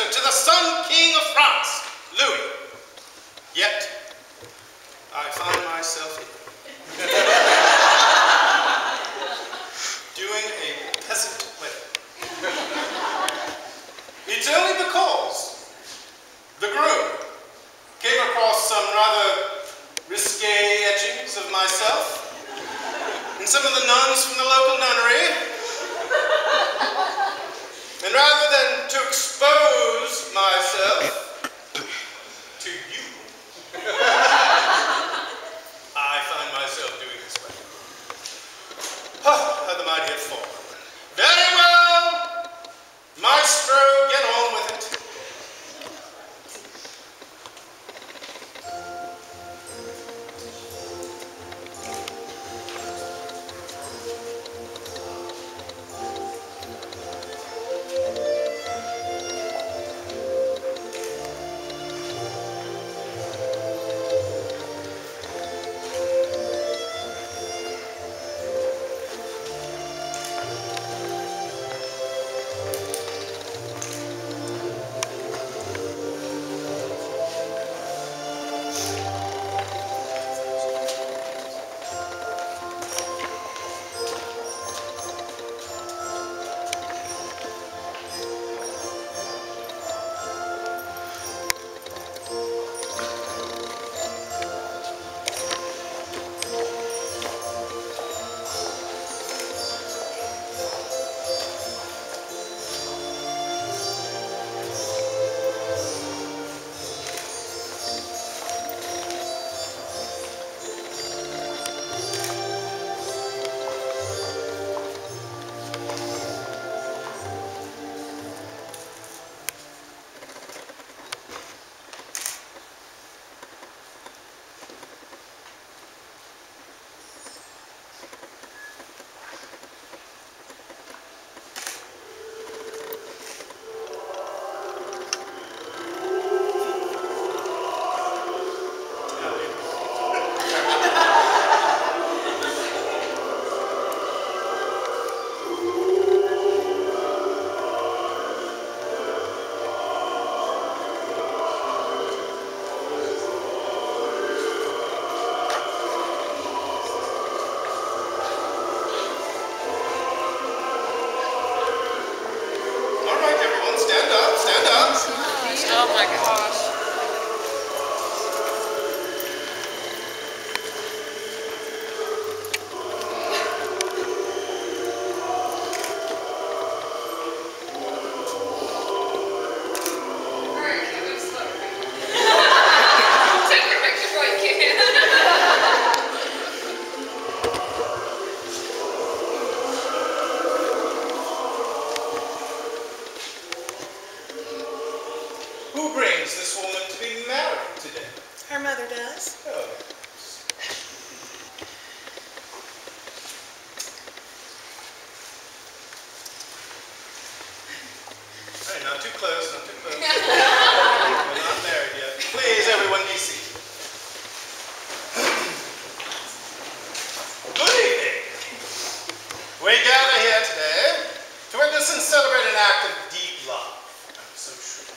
answer to the Sun King of France, Louis. Yet, I find myself doing a peasant wedding. It's only because the groom came across some rather risque etchings of myself and some of the nuns from the local nunnery. And rather than to expose myself to you, I find myself doing this wedding. Oh, how the mighty have fallen. Very well, maestro, get on with it. Oh my gosh. Alright, can we slow? Take your picture while you can. Who brings this woman to be married today? Her mother does. Oh. Hey, not too close, not too close. We're not married yet. Please, everyone, be seated. Good evening. We gather here today to witness and celebrate an act of deep love. I'm so sure.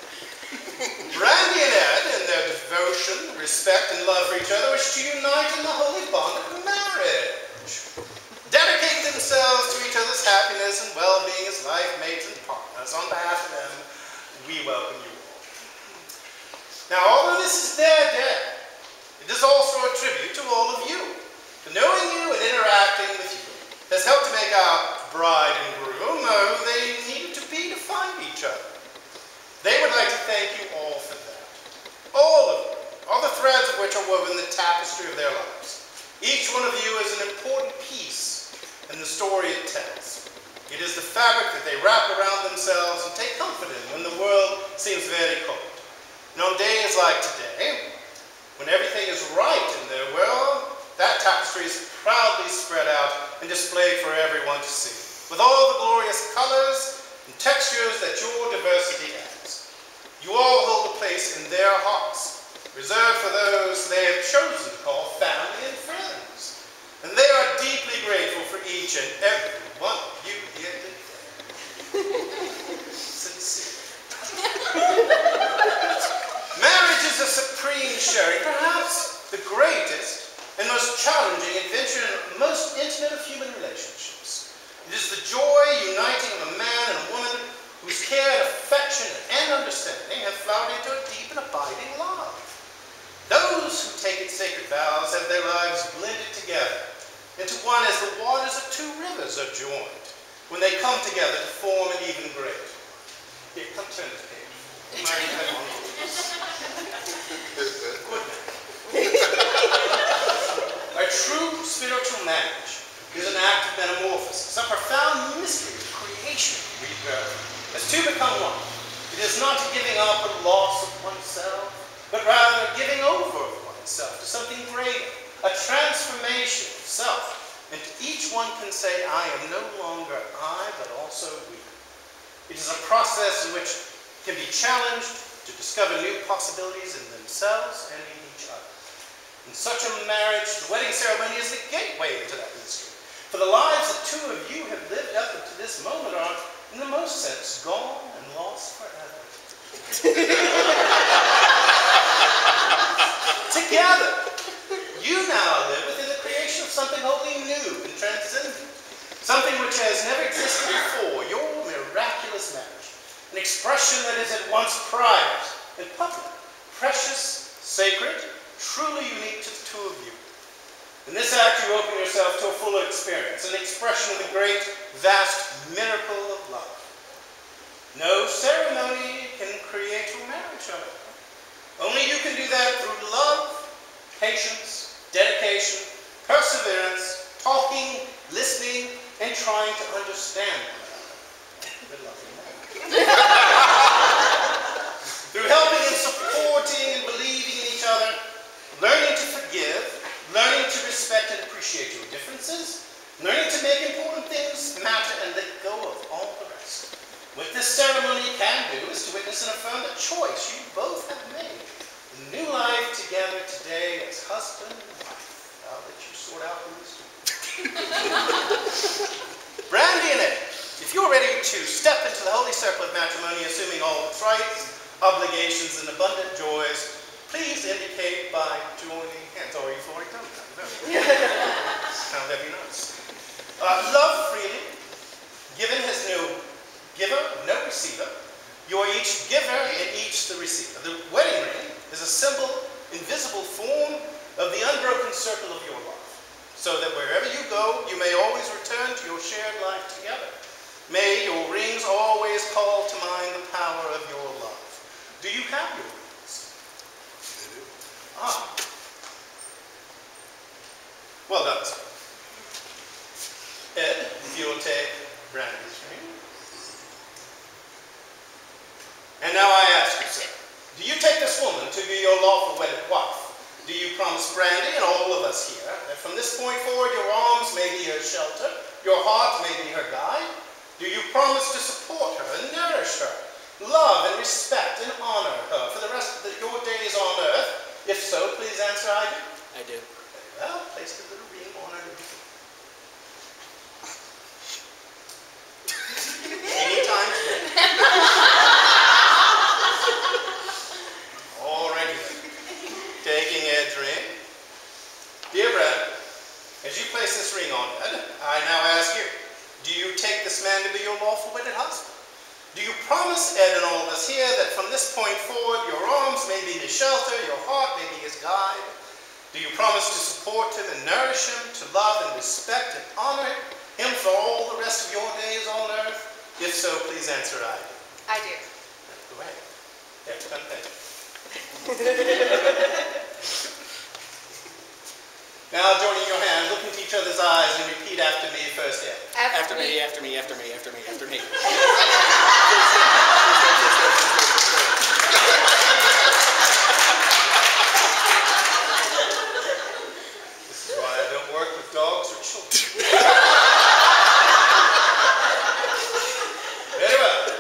Brandy and Ed, in their devotion, respect, and love for each other, wish to unite in the holy bond of marriage. Dedicate themselves to each other's happiness and well-being as life mates and partners. On behalf of them, we welcome you all. Now, although this is their day, it is also a tribute to all of you. For knowing you and interacting with you has helped to make our bride and groom who they needed to be to find each other. They would like to thank you all for that. All of you, all the threads of which are woven the tapestry of their lives. Each one of you is an important piece in the story it tells. It is the fabric that they wrap around themselves and take comfort in when the world seems very cold. And on days like today, when everything is right in their world, that tapestry is proudly spread out and displayed for everyone to see, with all the glorious colors and textures that your diversity adds. You all hold a place in their hearts, reserved for those they have chosen to call family and friends. And they are deeply grateful for each and every one of you here today. Sincerely. is a supreme sharing, perhaps the greatest and most challenging adventure and most intimate of human relationships. It is the joy uniting of a man and a woman whose care and affection and understanding have flowered into a deep and abiding love. Those who take its sacred vows have their lives blended together into one as the waters of two rivers are joined when they come together to form an even greater. Here, come turn this page. Good man. A true spiritual marriage is an act of metamorphosis, a profound mystery of creation, read Brandy. As two become one, it is not giving up or loss of oneself, but rather giving over of oneself to something greater, a transformation of self. And each one can say, I am no longer I, but also we. It is a process in which can be challenged to discover new possibilities in themselves and in each other. In such a marriage, the wedding ceremony is the gateway into that mystery. For the lives that two of you have lived up to this moment are, in the most sense, gone and lost forever. Together, you now live within the creation of something wholly new and transcendent, something which has never existed before, your miraculous marriage, an expression that is at once private and public, precious, sacred, truly unique to the two of you. In this act, you open yourself to a fuller experience, an expression of the great, vast miracle of love. No ceremony can create your marriage, however. Only you can do that through love, patience, dedication, perseverance, talking, listening, and trying to understand one another. Through helping and supporting and believing in each other, learning to forgive, learning to respect and appreciate your differences, learning to make important things matter and let go of all the rest. What this ceremony can do is to witness and affirm the choice you both have made. The new life together today as husband and wife. I'll let you sort out who's doing. Brandy and Ed, if you're ready to step into the holy circle of matrimony, assuming all its rights, obligations, and abundant joys, please indicate by joining hands. Or you've already done that. How have you noticed? Love freely. Given has no giver, no receiver. You are each giver and each the receiver. The wedding ring is a simple, invisible form of the unbroken circle of your life, so that wherever you go, you may always return to your shared life together. May your rings always call to mind the power of your love. Do you have your rings? I do. Well done, sir. Ed, if you'll take Brandy's ring. And now I ask you, sir, do you take this woman to be your lawful wedded wife? Do you promise Brandy and all of us here that from this point forward your arms may be her shelter, your heart may be her guide? Do you promise to support her and nourish her, love and respect and honor her for the rest of your days on earth? If so, please answer, I do. I do. Very well, place the little ring on her. Anytime today. Alrighty then. Taking Ed's ring. Dear Brandy, as you place this ring on Ed, I now ask you, do you take this man to be your lawful wedded husband? Do you promise Ed and all of us here that from this point forward your arms may be his shelter, your heart may be his guide? Do you promise to support him and nourish him, to love and respect and honor him for all the rest of your days on earth? If so, please answer I do. I do. Go ahead. Yeah, come ahead. Now, joining your hands, look into each other's eyes and repeat after me first, Ed. After me, after me, after me, after me, after me. This is why I don't work with dogs or children. Very well.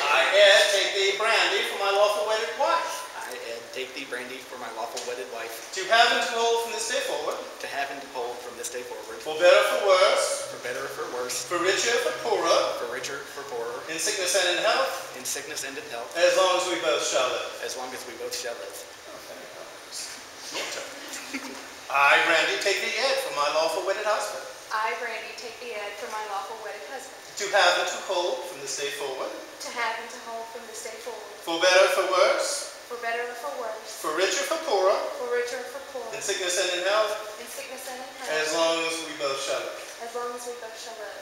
I, Ed, take thee, Brandy, for my lawful wedded wife. I, Ed, take thee, Brandy, for my lawful wedded wife, to have and to hold from this day forward, to have and to hold from this day forward, for better or for worse, for better or for worse, for richer or for poorer, for richer, for poorer, in sickness and in health, in sickness and in health, as long as we both shall live. as long as we both shall live. Your turn. I, Brandy, take thee, Ed, for my lawful wedded husband, I, Brandy, take the Ed for my lawful wedded husband, to have and to hold from this day forward, to have and to hold from this day forward, for better or for worse, for better or for worse, for richer or for poorer, for richer or for poorer, in sickness and in health, in sickness and in as health, long as we both shall live. as long as we both shall live.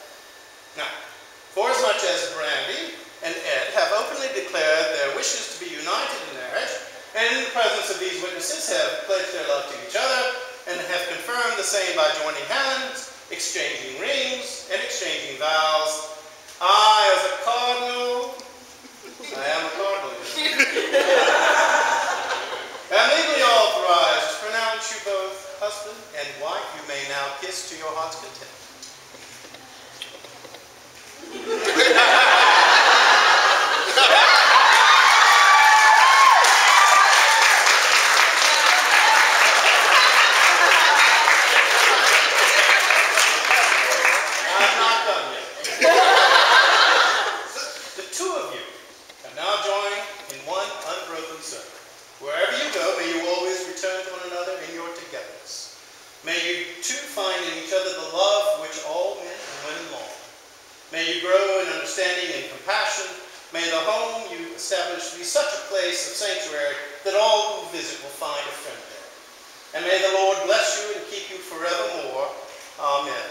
Now, forasmuch as Brandy and Ed have openly declared their wishes to be united in marriage, and in the presence of these witnesses have pledged their love to each other, and have confirmed the same by joining hands, exchanging rings, and exchanging vows, I, as a cardinal, I am a cardinal, am legally authorized to pronounce you both husband and wife. You may now kiss to your heart's content. I'm not done yet. The two of you have now joined in one unbroken circle. Wherever you go, may you always return to one another in your togetherness. May you two find in each other the love which all men and women long. May you grow in understanding and compassion. May the home you establish be such a place of sanctuary that all who visit will find a friend there. And may the Lord bless you and keep you forevermore. Amen.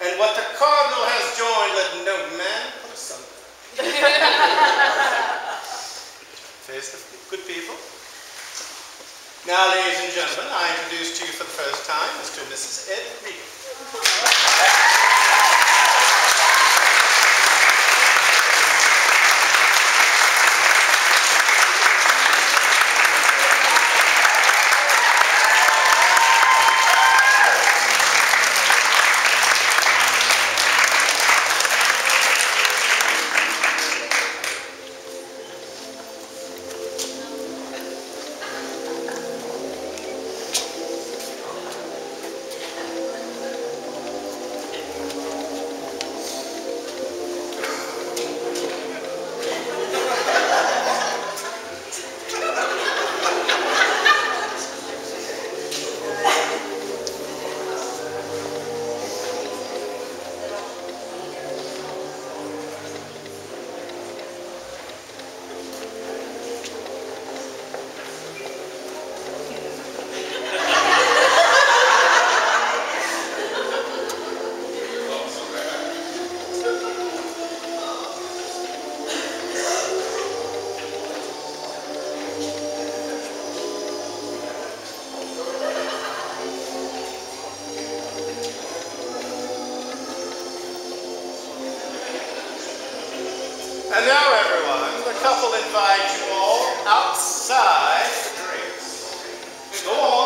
And what the cardinal has joined, let no man put asunder. Face the good people. Now, ladies and gentlemen, I introduce to you for the first time Mr. and Mrs. Ed Reed. And now, everyone, the couple invite you all outside for drinks. Go on.